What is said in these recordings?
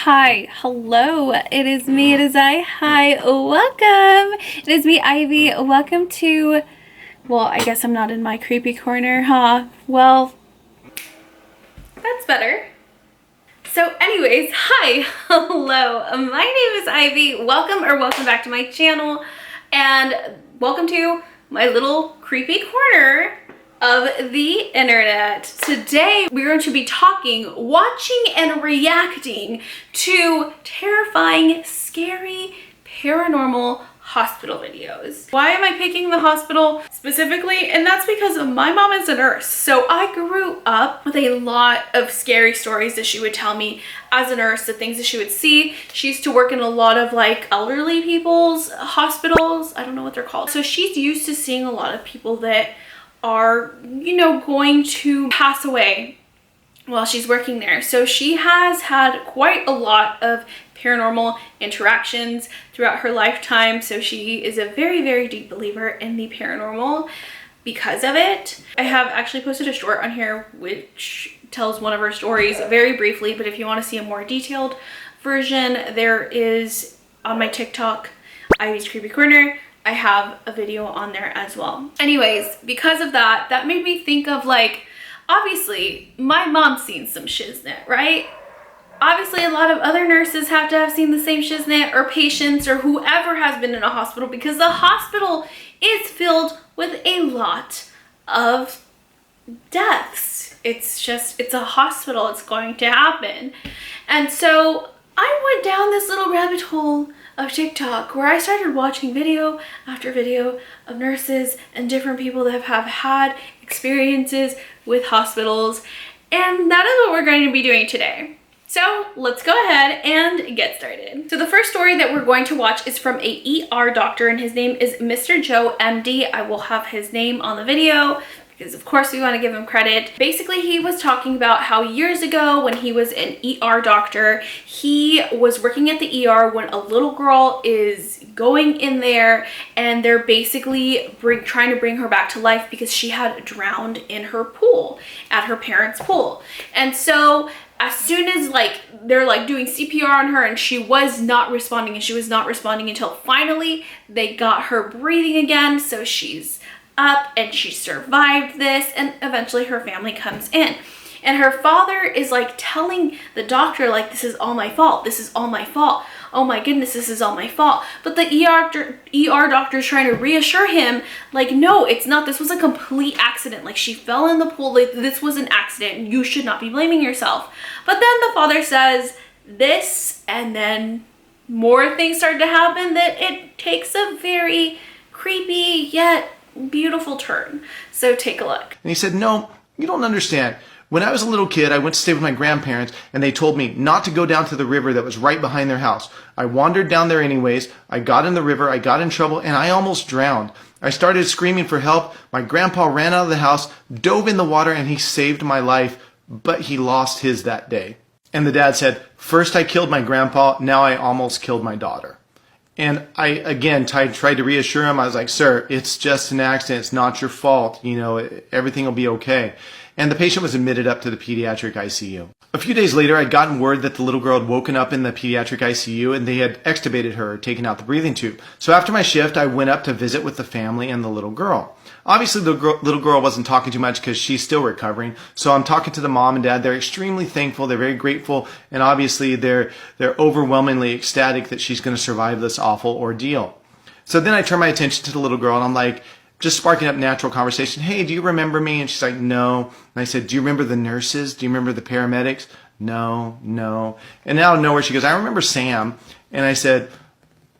Hi, hello, it is me, it is I. Hi, welcome. It is me, Ivy. Welcome to, well, I guess I'm not in my creepy corner, huh? Well, that's better. So anyways, hi, hello, my name is Ivy. Welcome back to my channel, and welcome to my little creepy corner of the internet. Today we're going to be talking, watching, and reacting to terrifying, scary, paranormal hospital videos. Why am I picking the hospital specifically? And that's because my mom is a nurse. So I grew up with a lot of scary stories that she would tell me as a nurse, the things that she would see. She used to work in a lot of like elderly people's hospitals. I don't know what they're called. So she's used to seeing a lot of people that are, you know, going to pass away while she's working there. So she has had quite a lot of paranormal interactions throughout her lifetime. So she is a very, very deep believer in the paranormal because of it. I have actually posted a short on here which tells one of her stories very briefly, but if you want to see a more detailed version, there is on my TikTok, Ivy's Creepy Corner. I have a video on there as well. Anyways, because of that, that made me think of like, obviously my mom's seen some shiznit, right? Obviously a lot of other nurses have to have seen the same shiznit, or patients, or whoever has been in a hospital, because the hospital is filled with a lot of deaths. It's a hospital, it's going to happen. And so I went down this little rabbit hole of TikTok where I started watching video after video of nurses and different people that have had experiences with hospitals, and that is what we're going to be doing today. So let's go ahead and get started. So the first story that we're going to watch is from a ER doctor, and his name is Mr. Joe, MD. I will have his name on the video because of course we want to give him credit. Basically, he was talking about how years ago when he was an ER doctor, he was working at the ER when a little girl is going in there and they're basically trying to bring her back to life because she had drowned in her pool, at her parents' pool. And so as soon as like they're like doing CPR on her and she was not responding, and she was not responding until finally they got her breathing again. So she's up and she survived this, and eventually her family comes in. And her father is like telling the doctor like, this is all my fault. This is all my fault. Oh my goodness, this is all my fault. But the ER doctor is trying to reassure him like, no, it's not. This was a complete accident. Like, she fell in the pool. Like, this was an accident. You should not be blaming yourself. But then the father says this, and then more things start to happen that it takes a very creepy yet beautiful turn. So take a look. And he said, no, you don't understand. When I was a little kid, I went to stay with my grandparents, and they told me not to go down to the river that was right behind their house. I wandered down there anyways. I got in the river, I got in trouble, and I almost drowned. I started screaming for help. My grandpa ran out of the house, dove in the water, and he saved my life, but he lost his that day. And the dad said, first I killed my grandpa, now I almost killed my daughter. And I, again, tried to reassure him. I was like, sir, it's just an accident. It's not your fault. You know, everything will be okay. And the patient was admitted up to the pediatric ICU. A few days later, I'd gotten word that the little girl had woken up in the pediatric ICU, and they had extubated her, taken out the breathing tube. So after my shift, I went up to visit with the family and the little girl. Obviously, the little girl wasn't talking too much because she's still recovering. So I'm talking to the mom and dad. They're extremely thankful. They're very grateful. And obviously, they're overwhelmingly ecstatic that she's going to survive this awful ordeal. So then I turn my attention to the little girl, and I'm like, just sparking up natural conversation. Hey, do you remember me? And she's like, no. And I said, do you remember the nurses? Do you remember the paramedics? No. And out of nowhere, she goes, I remember Sam. And I said,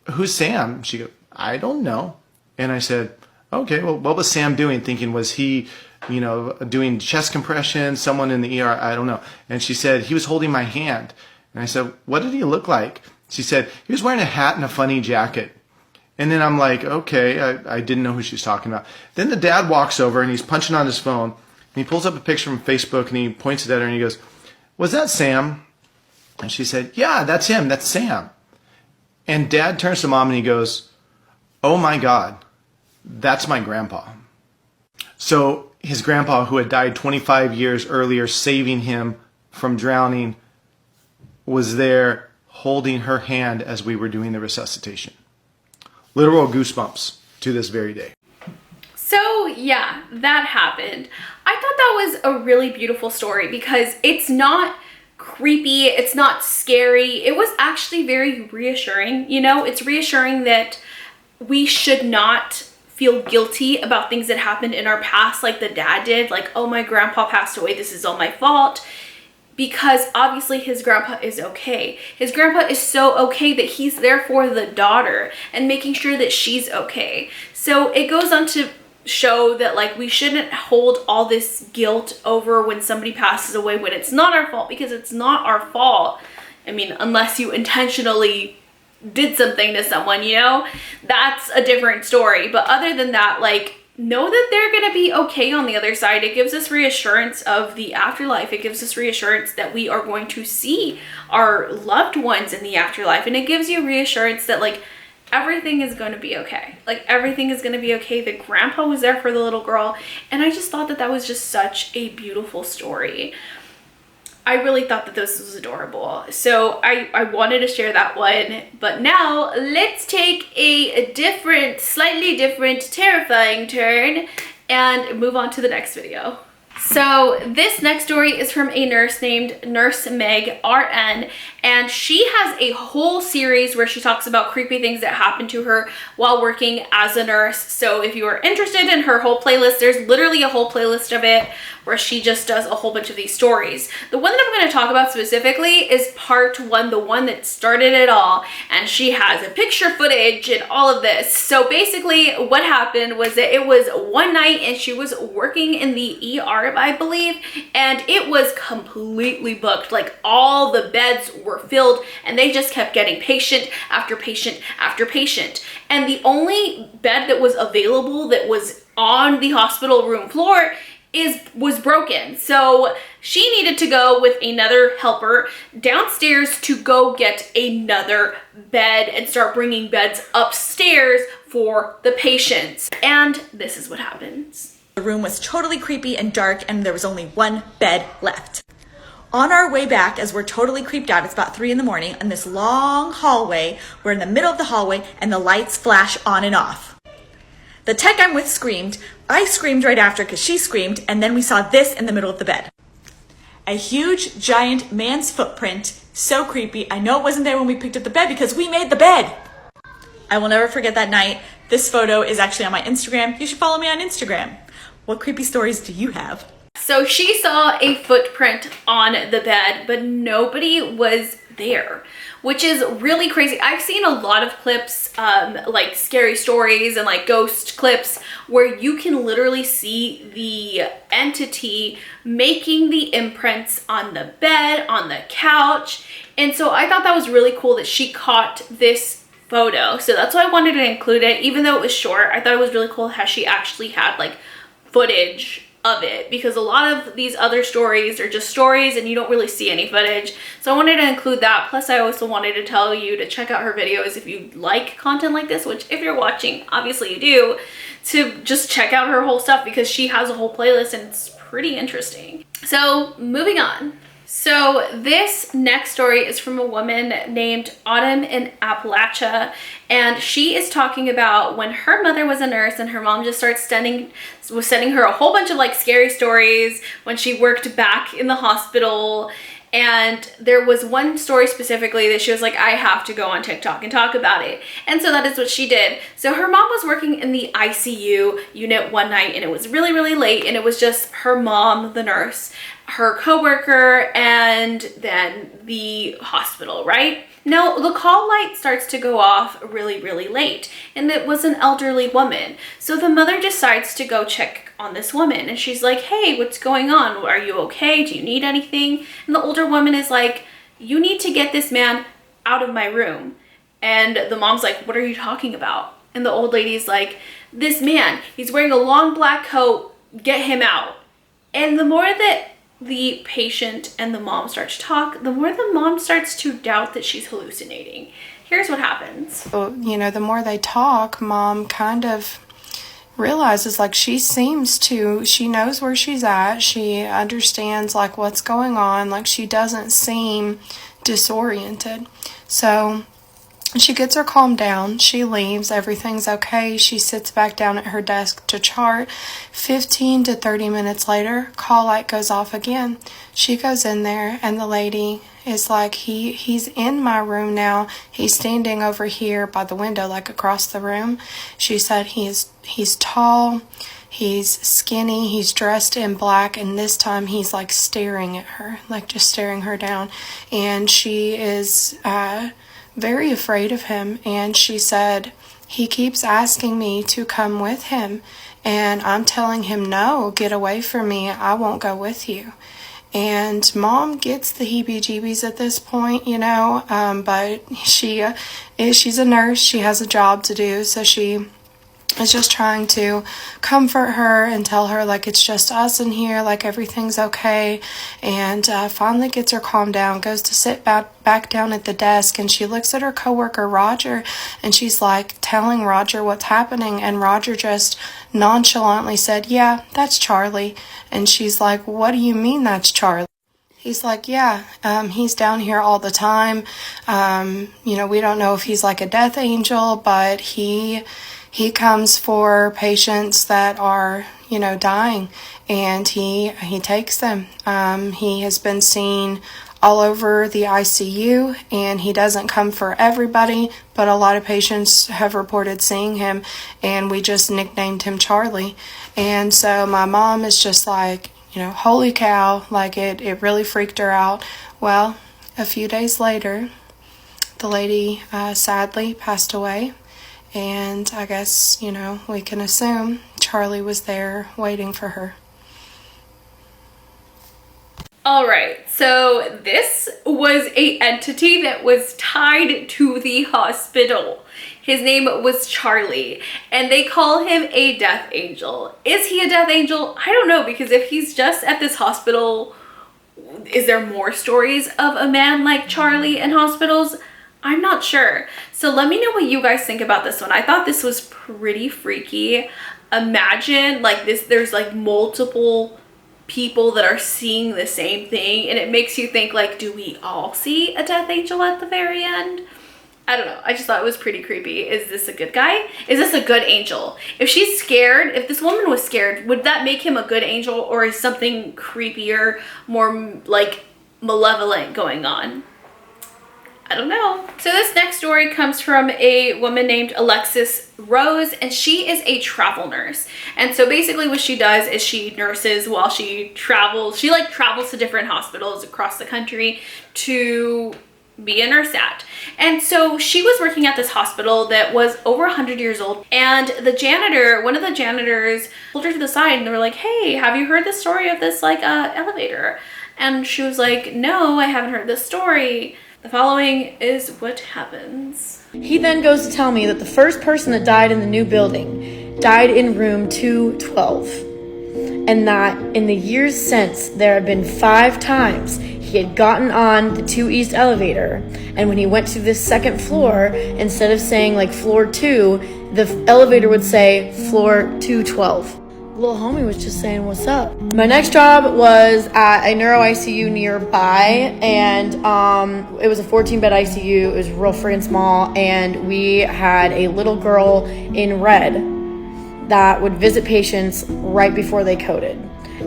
who's Sam? She goes, I don't know. And I said, okay, well, what was Sam doing? Thinking, was he, you know, doing chest compression, someone in the ER? I don't know. And she said, he was holding my hand. And I said, what did he look like? She said, he was wearing a hat and a funny jacket. And then I'm like, okay, I didn't know who she was talking about. Then the dad walks over and he's punching on his phone. And he pulls up a picture from Facebook and he points it at her and he goes, was that Sam? And she said, yeah, that's him. That's Sam. And dad turns to mom and he goes, oh my God, that's my grandpa. So his grandpa, who had died 25 years earlier, saving him from drowning, was there holding her hand as we were doing the resuscitation. Literal goosebumps to this very day. So yeah, that happened. I thought that was a really beautiful story because it's not creepy, it's not scary. It was actually very reassuring. You know, it's reassuring that we should not feel guilty about things that happened in our past, like the dad did. Like, oh, my grandpa passed away, this is all my fault. Because obviously his grandpa is okay. His grandpa is so okay that he's there for the daughter and making sure that she's okay. So it goes on to show that, like, we shouldn't hold all this guilt over when somebody passes away when it's not our fault, because it's not our fault. I mean, unless you intentionally did something to someone, you know, that's a different story. But other than that, like, know that they're gonna be okay on the other side. It gives us reassurance of the afterlife. It gives us reassurance that we are going to see our loved ones in the afterlife. And it gives you reassurance that, like, everything is going to be okay. Like, everything is going to be okay. The grandpa was there for the little girl. And I just thought that that was just such a beautiful story. I really thought that this was adorable. So I wanted to share that one. But now let's take a different, slightly different, terrifying turn and move on to the next video. So this next story is from a nurse named Nurse Meg RN, and she has a whole series where she talks about creepy things that happened to her while working as a nurse. So if you are interested in her whole playlist, there's literally a whole playlist of it where she just does a whole bunch of these stories. The one that I'm going to talk about specifically is part one, the one that started it all, and she has a picture footage and all of this. So basically what happened was that it was one night and she was working in the ER, I believe, and it was completely booked. Like, all the beds were filled and they just kept getting patient after patient after patient. And the only bed that was available that was on the hospital room floor was broken. So she needed to go with another helper downstairs to go get another bed and start bringing beds upstairs for the patients. And this is what happens. The room was totally creepy and dark, and there was only one bed left. On our way back, as we're totally creeped out, it's about 3 a.m, in this long hallway. We're in the middle of the hallway and the lights flash on and off. The tech I'm with screamed. I screamed right after because she screamed, and then we saw this in the middle of the bed. A huge, giant man's footprint. So creepy. I know it wasn't there when we picked up the bed because we made the bed. I will never forget that night. This photo is actually on my Instagram. You should follow me on Instagram. What creepy stories do you have? So she saw a footprint on the bed, but nobody was there, which is really crazy. I've seen a lot of clips, like scary stories and like ghost clips, where you can literally see the entity making the imprints on the bed, on the couch. And so I thought that was really cool that she caught this photo. So that's why I wanted to include it. Even though it was short, I thought it was really cool how she actually had like footage of it, because a lot of these other stories are just stories and you don't really see any footage. So I wanted to include that. Plus I also wanted to tell you to check out her videos if you like content like this, which if you're watching, obviously you do, to just check out her whole stuff because she has a whole playlist and it's pretty interesting. So moving on. So this next story is from a woman named Autumn in Appalachia, and she is talking about when her mother was a nurse and her mom just was sending her a whole bunch of like scary stories when she worked back in the hospital. And there was one story specifically that she was like, I have to go on TikTok and talk about it. And so that is what she did. So her mom was working in the ICU unit one night, and it was really, really late, and it was just her mom, the nurse, her coworker, and then the hospital, right? Now, the call light starts to go off really, really late, and it was an elderly woman. So the mother decides to go check on this woman, and she's like, hey, what's going on? Are you okay? Do you need anything? And the older woman is like, you need to get this man out of my room. And the mom's like, what are you talking about? And the old lady's like, this man, he's wearing a long black coat, get him out. And the more that the patient and the mom start to talk, the more the mom starts to doubt that she's hallucinating. Here's what happens. Well, you know, the more they talk, mom kind of realizes like she knows where she's at. She understands like what's going on. Like she doesn't seem, disoriented. So she gets her calmed down. She leaves. Everything's okay. She sits back down at her desk to chart. 15 to 30 minutes later, call light goes off again. She goes in there, and the lady is like, he's in my room now. He's standing over here by the window, like across the room. She said he's tall. He's skinny, he's dressed in black, and this time he's like staring at her, like just staring her down. And she is very afraid of him. And she said, he keeps asking me to come with him. And I'm telling him, no, get away from me. I won't go with you. And Mom gets the heebie-jeebies at this point, but she's a nurse. She has a job to do, so she is just trying to comfort her and tell her, like, it's just us in here, like, everything's okay. And finally gets her calmed down, goes to sit back down at the desk, and she looks at her coworker, Roger, and she's, like, telling Roger what's happening, and Roger just nonchalantly said, yeah, that's Charlie. And she's like, what do you mean that's Charlie? He's like, yeah, he's down here all the time. We don't know if he's like a death angel, but he comes for patients that are, dying, and he takes them. He has been seen all over the ICU, and he doesn't come for everybody, but a lot of patients have reported seeing him, and we just nicknamed him Charlie. And so my mom is just like, holy cow, like it really freaked her out. Well, a few days later, the lady sadly passed away. And I guess, we can assume Charlie was there waiting for her. All right, so this was a entity that was tied to the hospital. His name was Charlie, and they call him a death angel. Is he a death angel? I don't know, because if he's just at this hospital, is there more stories of a man like Charlie in hospitals? I'm not sure. So let me know what you guys think about this one. I thought this was pretty freaky. Imagine like this, there's like multiple people that are seeing the same thing, and it makes you think, like, do we all see a death angel at the very end? I don't know. I just thought it was pretty creepy. Is this a good guy? Is this a good angel? If she's scared, if this woman was scared, would that make him a good angel, or is something creepier, more like malevolent going on? I don't know. So this next story comes from a woman named Alexis Rose, and she is a travel nurse. And so basically what she does is she nurses while she travels. She like travels to different hospitals across the country to be a nurse at. And so she was working at this hospital that was over 100 years old, and the janitor, one of the janitors, pulled her to the side and they were like, hey, have you heard the story of this like elevator? And she was like, no, I haven't heard this story. The following is what happens. He then goes to tell me that the first person that died in the new building died in room 212, and that in the years since, there had been 5 times he had gotten on the 2 East elevator, and when he went to this second floor, instead of saying like floor 2, the elevator would say floor 212. Little homie was just saying what's up. My next job was at a neuro ICU nearby, and it was a 14-bed ICU. It was real freaking small, and we had a little girl in red that would visit patients right before they coded.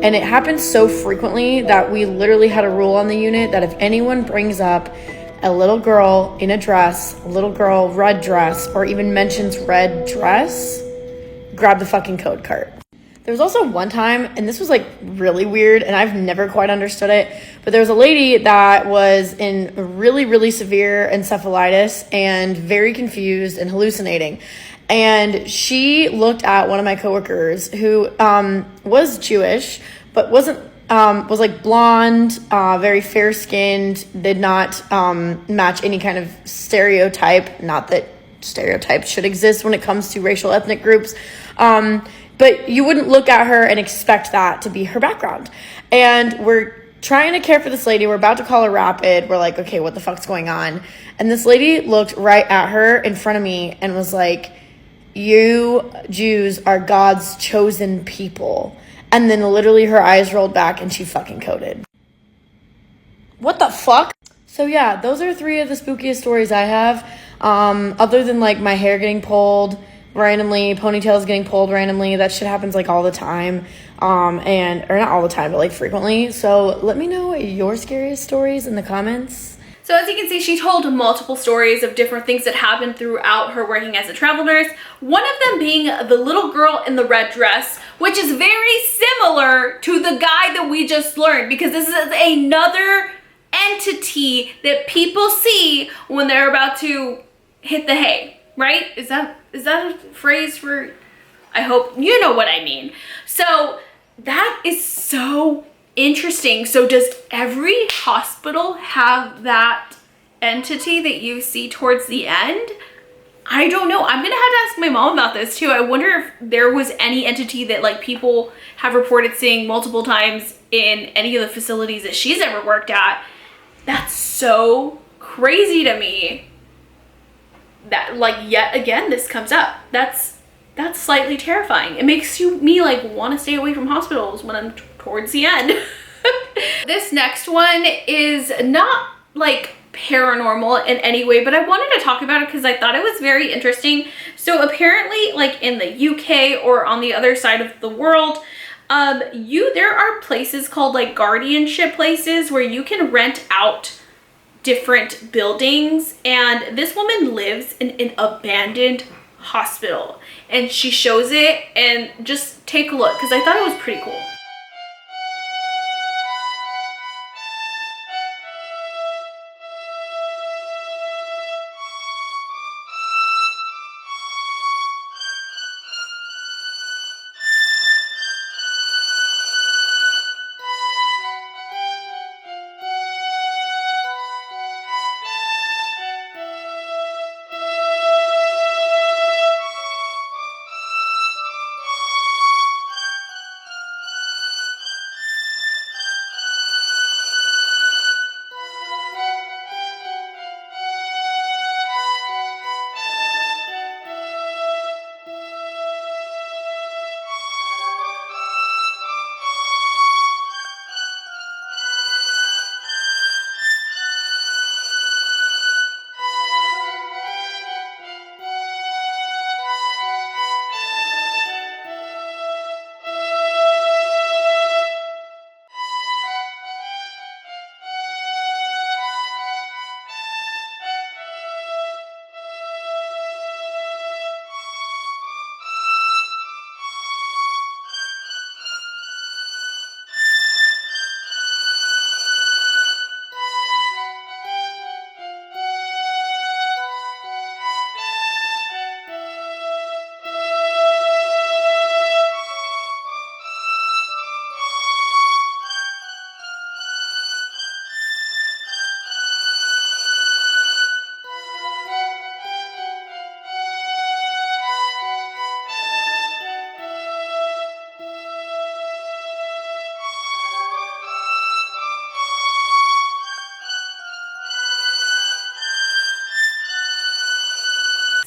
And it happened so frequently that we literally had a rule on the unit that if anyone brings up a little girl in a dress, a little girl red dress, or even mentions red dress, grab the fucking code cart. There was also one time, and this was like really weird, and I've never quite understood it, but there was a lady that was in really, really severe encephalitis and very confused and hallucinating. And she looked at one of my coworkers who was Jewish, but was like blonde, very fair skinned, did not match any kind of stereotype. Not that stereotypes should exist when it comes to racial ethnic groups. But you wouldn't look at her and expect that to be her background. And we're trying to care for this lady. We're about to call her rapid. We're like, okay, what the fuck's going on? And this lady looked right at her in front of me and was like, you Jews are God's chosen people. And then literally her eyes rolled back and she fucking coded. What the fuck? So yeah, those are 3 of the spookiest stories I have. Other than like my hair getting pulled randomly, ponytails getting pulled randomly, that shit happens like all the time. Or not all the time, but like frequently. So let me know your scariest stories in the comments. So as you can see, she told multiple stories of different things that happened throughout her working as a travel nurse. One of them being the little girl in the red dress, which is very similar to the guy that we just learned, because this is another entity that people see when they're about to hit the hay, right? Is that a phrase for, I hope you know what I mean. So that is so interesting. So does every hospital have that entity that you see towards the end? I don't know. I'm gonna have to ask my mom about this too. I wonder if there was any entity that like people have reported seeing multiple times in any of the facilities that she's ever worked at. That's so crazy to me that like yet again this comes up. That's slightly terrifying. It makes me like want to stay away from hospitals when I'm towards the end. This next one is not like paranormal in any way, but I wanted to talk about it because I thought it was very interesting. So apparently like in the UK or on the other side of the world, there are places called like guardianship places where you can rent out different buildings, and this woman lives in an abandoned hospital and she shows it, and just take a look because I thought it was pretty cool.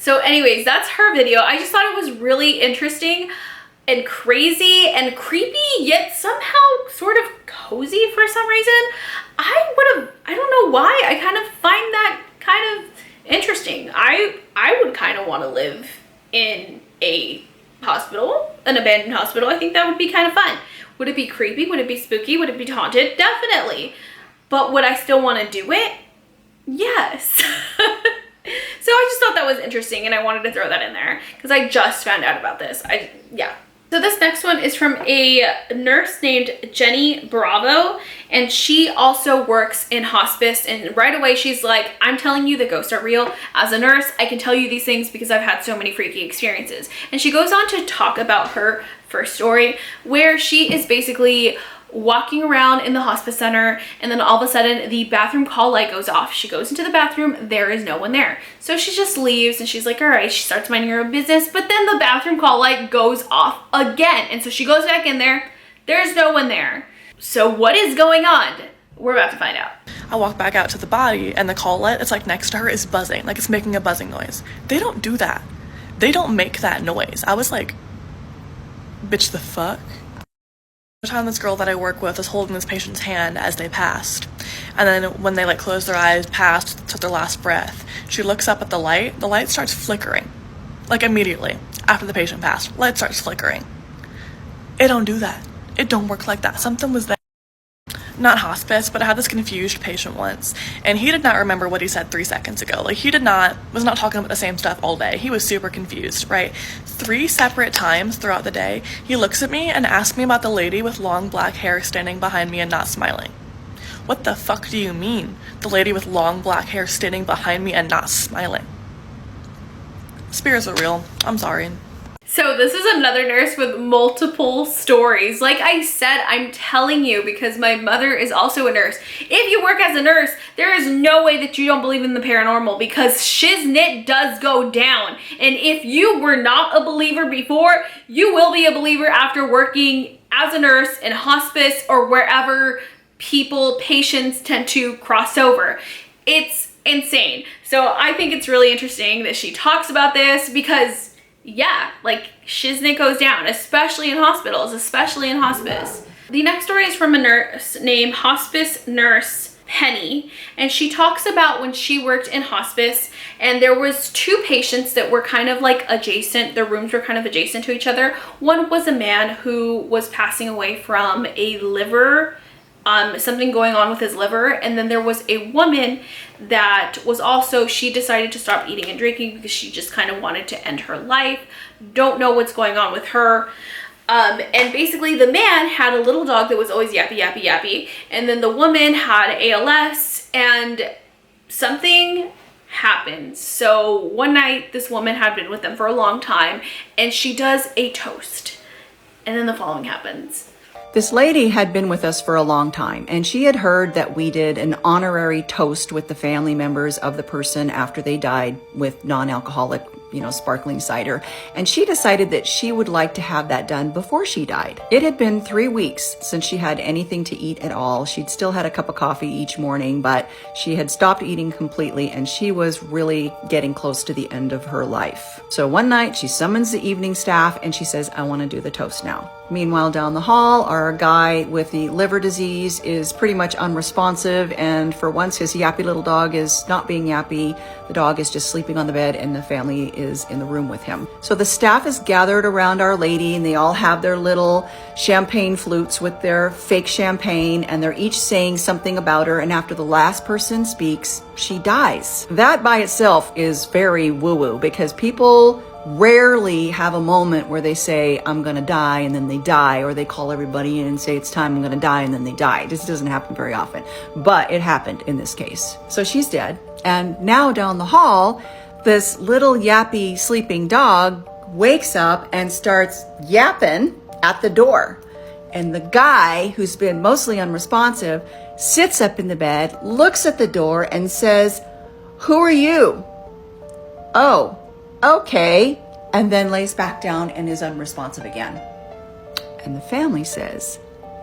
So anyways, that's her video. I just thought it was really interesting and crazy and creepy, yet somehow sort of cozy for some reason. I don't know why, I kind of find that kind of interesting. I would kind of want to live in a hospital, an abandoned hospital. I think that would be kind of fun. Would it be creepy? Would it be spooky? Would it be haunted? Definitely. But would I still want to do it? Yes. So I just thought that was interesting and I wanted to throw that in there because I just found out about this. Yeah. So this next one is from a nurse named Jenny Bravo, and she also works in hospice, and right away she's like, I'm telling you that ghosts are real. As a nurse, I can tell you these things because I've had so many freaky experiences. And she goes on to talk about her first story where she is basically walking around in the hospice center, and then all of a sudden the bathroom call light goes off. She goes into the bathroom, there is no one there. So she just leaves and she's like, all right, she starts minding her own business, but then the bathroom call light goes off again. And so she goes back in there, there's no one there. So what is going on? We're about to find out. I walk back out to the body and the call light that's like next to her is buzzing, like it's making a buzzing noise. They don't do that. They don't make that noise. I was like, bitch, the fuck? The time this girl that I work with was holding this patient's hand as they passed. And then when they like closed their eyes, passed, took their last breath, she looks up at the light starts flickering. Like immediately after the patient passed, light starts flickering. It don't do that. It don't work like that. Something was there. Not hospice, but I had this confused patient once, and he did not remember what he said 3 seconds ago. Like, he was not talking about the same stuff all day. He was super confused, right? 3 separate times throughout the day, he looks at me and asks me about the lady with long black hair standing behind me and not smiling. What the fuck do you mean? The lady with long black hair standing behind me and not smiling? Spirits are real. I'm sorry. So this is another nurse with multiple stories. Like I said, I'm telling you because my mother is also a nurse. If you work as a nurse, there is no way that you don't believe in the paranormal because shiznit does go down. And if you were not a believer before, you will be a believer after working as a nurse in hospice or wherever patients tend to cross over. It's insane. So I think it's really interesting that she talks about this because yeah, like shiznit goes down, especially in hospitals, especially in hospice. The next story is from a nurse named Hospice Nurse Penny, and she talks about when she worked in hospice and there was 2 patients that were kind of like adjacent. Their rooms were kind of adjacent to each other. One was a man who was passing away from a liver, something going on with his liver, and then there was a woman that was also, she decided to stop eating and drinking because she just kind of wanted to end her life. Don't know what's going on with her. And basically the man had a little dog that was always yappy, yappy, yappy, and then the woman had ALS and something happened. So one night this woman had been with them for a long time and she does a toast, and then the following happens. This lady had been with us for a long time, and she had heard that we did an honorary toast with the family members of the person after they died with non-alcoholic, sparkling cider. And she decided that she would like to have that done before she died. It had been 3 weeks since she had anything to eat at all. She'd still had a cup of coffee each morning, but she had stopped eating completely, and she was really getting close to the end of her life. So one night she summons the evening staff and she says, I want to do the toast now. Meanwhile, down the hall, our guy with the liver disease is pretty much unresponsive, and for once his yappy little dog is not being yappy. The dog is just sleeping on the bed and the family is in the room with him. So the staff is gathered around Our Lady and they all have their little champagne flutes with their fake champagne, and they're each saying something about her, and after the last person speaks, she dies. That by itself is very woo-woo because people rarely have a moment where they say, I'm gonna die, and then they die, or they call everybody in and say, it's time, I'm gonna die, and then they die. This doesn't happen very often, but it happened in this case. So she's dead, and now down the hall, this little yappy sleeping dog wakes up and starts yapping at the door. And the guy, who's been mostly unresponsive, sits up in the bed, looks at the door, and says, who are you? Oh, okay, and then lays back down and is unresponsive again. And the family says,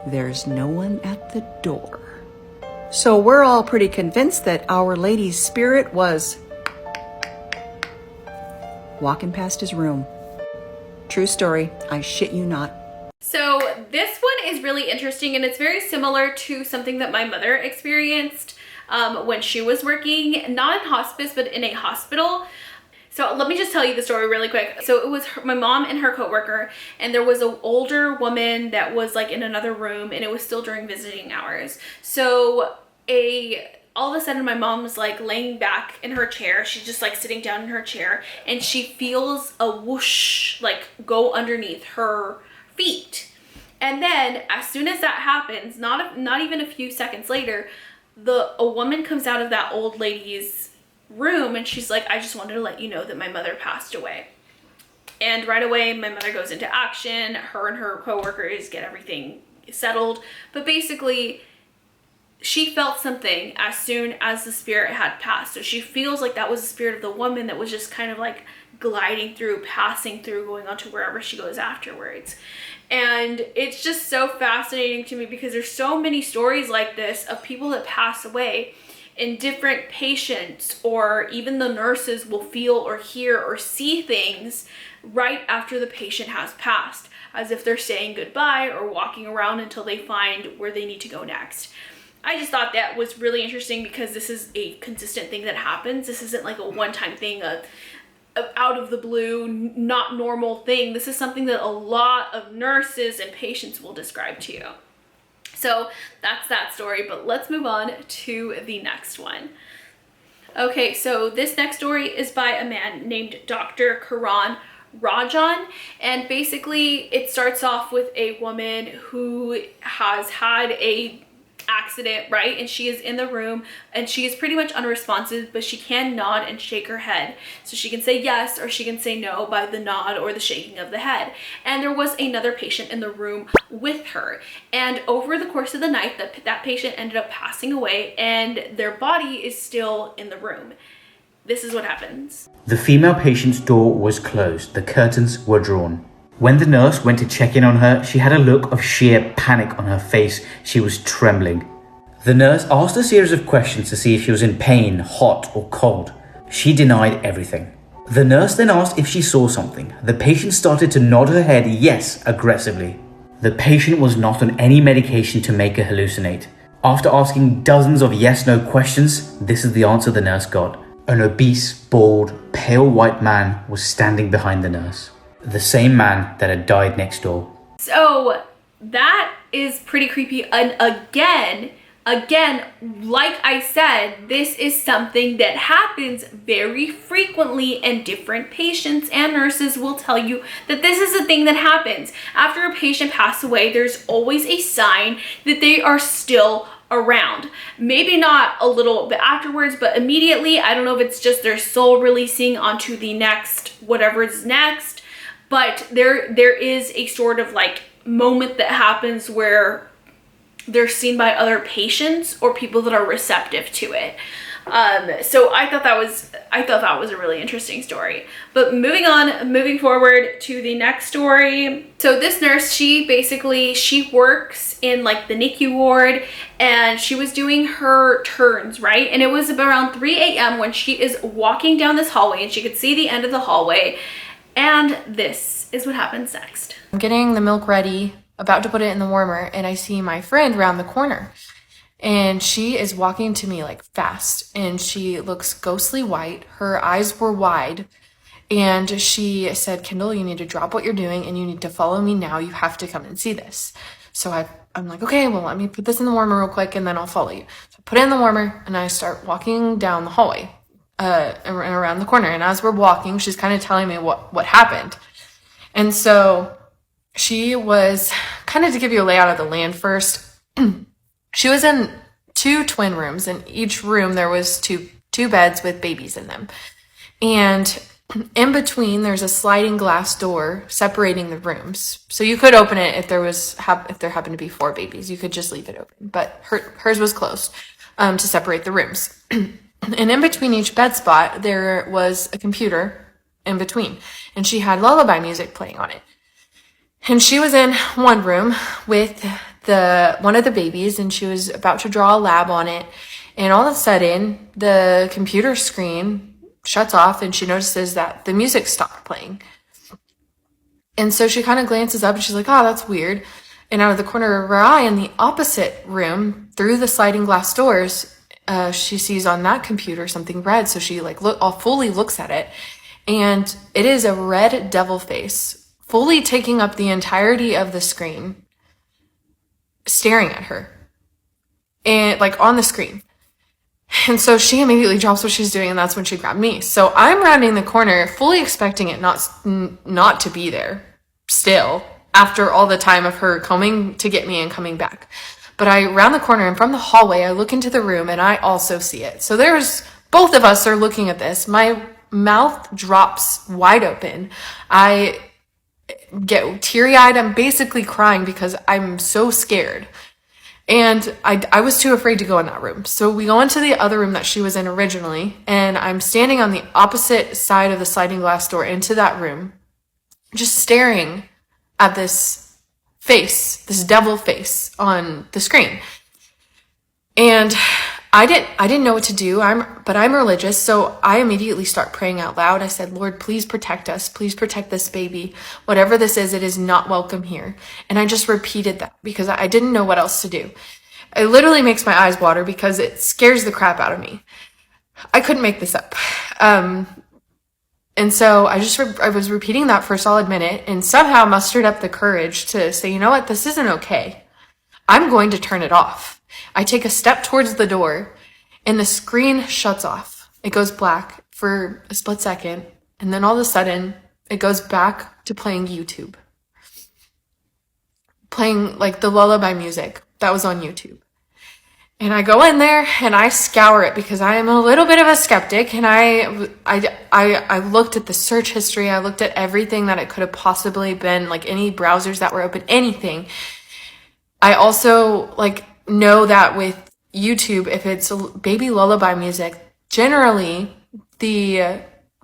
there's no one at the door. So we're all pretty convinced that Our Lady's spirit was walking past his room. True story, I shit you not. So this one is really interesting, and it's very similar to something that my mother experienced when she was working, not in hospice, but in a hospital. So let me just tell you the story really quick. So it was my mom and her coworker, and there was an older woman that was like in another room, and it was still during visiting hours. So all of a sudden my mom was like laying back in her chair. She's just like sitting down in her chair, and she feels a whoosh like go underneath her feet. And then as soon as that happens, not even a few seconds later, a woman comes out of that old lady's room, and she's like, I just wanted to let you know that my mother passed away. And right away my mother goes into action. Her and her coworkers get everything settled, but basically she felt something as soon as the spirit had passed. So she feels like that was the spirit of the woman that was just kind of like gliding through, passing through, going on to wherever she goes afterwards. And it's just so fascinating to me because there's so many stories like this of people that pass away, in different patients, or even the nurses will feel or hear or see things right after the patient has passed, as if they're saying goodbye or walking around until they find where they need to go next. I just thought that was really interesting because this is a consistent thing that happens. This isn't like a one-time thing, a out of the blue, not normal thing. This is something that a lot of nurses and patients will describe to you. So that's that story, but let's move on to the next one. Okay, so this next story is by a man named Dr. Karan Rajan, and basically it starts off with a woman who has had a accident, right? And she is in the room and she is pretty much unresponsive, but she can nod and shake her head. So she can say yes or she can say no by the nod or the shaking of the head. And there was another patient in the room with her. And over the course of the night, that patient ended up passing away and their body is still in the room. This is what happens. The female patient's door was closed. The curtains were drawn. When the nurse went to check in on her, she had a look of sheer panic on her face. She was trembling. The nurse asked a series of questions to see if she was in pain, hot or cold. She denied everything. The nurse then asked if she saw something. The patient started to nod her head yes aggressively. The patient was not on any medication to make her hallucinate. After asking dozens of yes-no questions, this is the answer the nurse got. An obese, bald, pale white man was standing behind the nurse. The same man that had died next door. So that is pretty creepy. And again, like I said, this is something that happens very frequently, and different patients and nurses will tell you that this is a thing that happens. After a patient passes away, there's always a sign that they are still around. Maybe not a little bit afterwards, but immediately. I don't know if it's just their soul releasing onto the next, whatever is next. But there is a sort of like moment that happens where they're seen by other patients or people that are receptive to it. So I thought that was a really interesting story. But moving forward to the next story. So this nurse, she works in like the NICU ward, and she was doing her turns, right? And it was around 3 a.m. when she is walking down this hallway, and she could see the end of the hallway. And this is what happens next. I'm getting the milk ready, about to put it in the warmer, and I see my friend around the corner. And she is walking to me like fast, and she looks ghostly white. Her eyes were wide. And she said, "Kendall, you need to drop what you're doing and you need to follow me now. You have to come and see this." So I'm like, okay, well, let me put this in the warmer real quick and then I'll follow you. So I put it in the warmer and I start walking down the hallway. Around the corner, and as we're walking, she's kind of telling me what happened. And so she was, kind of to give you a layout of the land first, she was in 2 twin rooms. In each room there was two beds with babies in them, and in between there's a sliding glass door separating the rooms, so you could open it if there happened to be 4 babies. You could just leave it open, but hers was closed to separate the rooms. And in between each bed spot, there was a computer in between. And she had lullaby music playing on it. And she was in one room with one of the babies, and she was about to draw a lab on it. And all of a sudden, the computer screen shuts off, and she notices that the music stopped playing. And so she kind of glances up, and she's like, "Oh, that's weird." And out of the corner of her eye, in the opposite room, through the sliding glass doors, she sees on that computer something red. So she fully looks at it, and it is a red devil face, fully taking up the entirety of the screen, staring at her, and like on the screen. And so she immediately drops what she's doing, and that's when she grabbed me. So I'm rounding the corner, fully expecting it not to be there still, after all the time of her coming to get me and coming back. But I round the corner, and from the hallway, I look into the room, and I also see it. So both of us are looking at this. My mouth drops wide open. I get teary-eyed. I'm basically crying because I'm so scared. And I was too afraid to go in that room. So we go into the other room that she was in originally, and I'm standing on the opposite side of the sliding glass door into that room, just staring at this face, this devil face on the screen. And I didn't know what to do. But I'm religious, so I immediately start praying out loud. I said, Lord, please protect us. Please protect this baby. Whatever this is, it is not welcome here. And I just repeated that because I didn't know what else to do. It literally makes my eyes water because it scares the crap out of me. I couldn't make this up. And so I was repeating that for a solid minute and somehow mustered up the courage to say, you know what, this isn't okay. I'm going to turn it off. I take a step towards the door and the screen shuts off. It goes black for a split second. And then all of a sudden it goes back to playing YouTube. Playing like the lullaby music that was on YouTube. And I go in there and I scour it because I am a little bit of a skeptic, and I looked at the search history. I looked at everything that it could have possibly been, like any browsers that were open, anything. I also like know that with YouTube, if it's baby lullaby music, generally the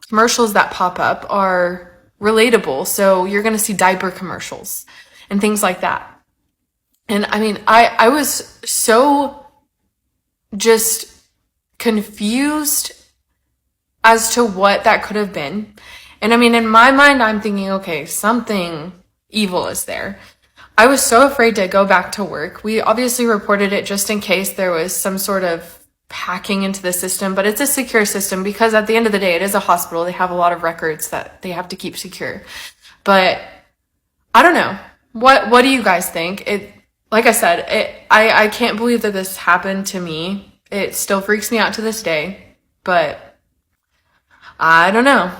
commercials that pop up are relatable. So you're going to see diaper commercials and things like that. And I mean, I was so just confused as to what that could have been. And I mean, in my mind, I'm thinking, okay, something evil is there. I was so afraid to go back to work. We obviously reported it just in case there was some sort of hacking into the system, but it's a secure system because at the end of the day, it is a hospital. They have a lot of records that they have to keep secure. But I don't know. What do you guys think? Like I said, I can't believe that this happened to me. It still freaks me out to this day, but I don't know.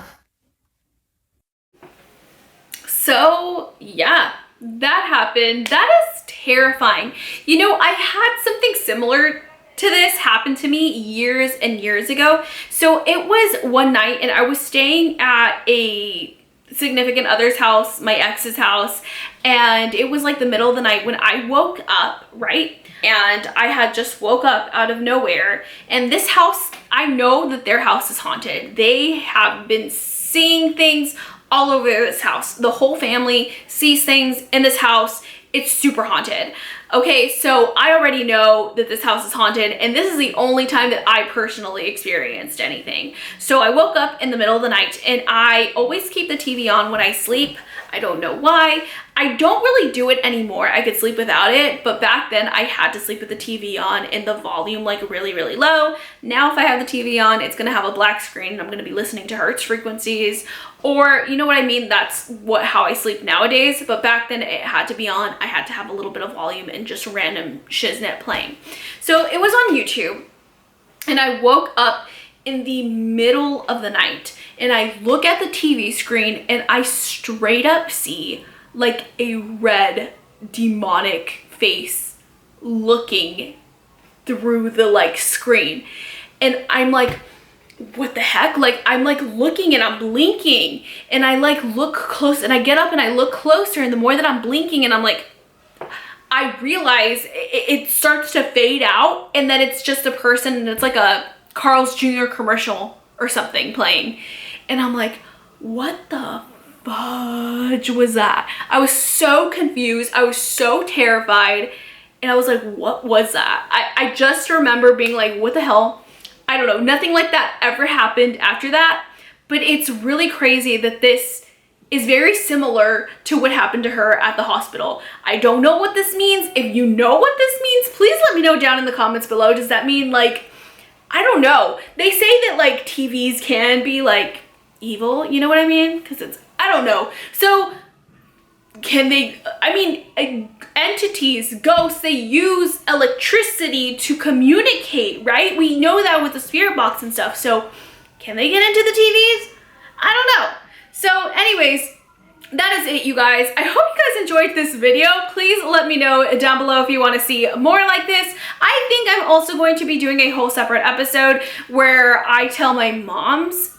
So yeah, that happened. That is terrifying. You know, I had something similar to this happen to me years and years ago. So it was one night and I was staying at a significant other's house, my ex's house, and it was like the middle of the night when I woke up, right? And I had just woke up out of nowhere, and this house, I know that their house is haunted. They have been seeing things all over this house. The whole family sees things in this house. It's super haunted. Okay, so I already know that this house is haunted, and this is the only time that I personally experienced anything. So I woke up in the middle of the night, and I always keep the TV on when I sleep. I don't know why. I don't really do it anymore. I could sleep without it, but back then I had to sleep with the TV on and the volume like really, really low. Now if I have the TV on, it's gonna have a black screen and I'm gonna be listening to hertz frequencies, or you know what I mean? That's how I sleep nowadays, but back then it had to be on. I had to have a little bit of volume and just random shiznit playing. So it was on YouTube, and I woke up in the middle of the night and I look at the TV screen and I straight up see like a red demonic face looking through the like screen. And I'm like, what the heck? Like I'm like looking and I'm blinking and I like look close and I get up and I look closer, and the more that I'm blinking and I'm like, I realize it starts to fade out, and then it's just a person and it's like a Carl's Jr. commercial or something playing. And I'm like, what the fudge was that? I was so confused. I was so terrified. And I was like, what was that? I just remember being like, what the hell? I don't know. Nothing like that ever happened after that. But it's really crazy that this is very similar to what happened to her at the hospital. I don't know what this means. If you know what this means, please let me know down in the comments below. Does that mean like, I don't know. They say that like TVs can be like evil, you know what I mean? Because it's, I don't know. So can they, I mean, entities, ghosts, they use electricity to communicate, right? We know that with the spirit box and stuff. So can they get into the TVs? I don't know. So anyways, that is it, you guys. I hope you guys enjoyed this video. Please let me know down below if you want to see more like this. I think I'm also going to be doing a whole separate episode where I tell my mom's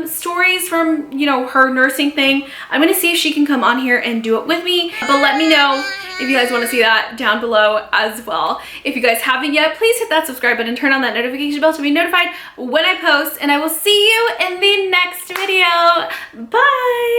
stories from, you know, her nursing thing. I'm going to see if she can come on here and do it with me. But let me know if you guys want to see that down below as well. If you guys haven't yet, please hit that subscribe button, turn on that notification bell to be notified when I post, and I will see you in the next video. Bye!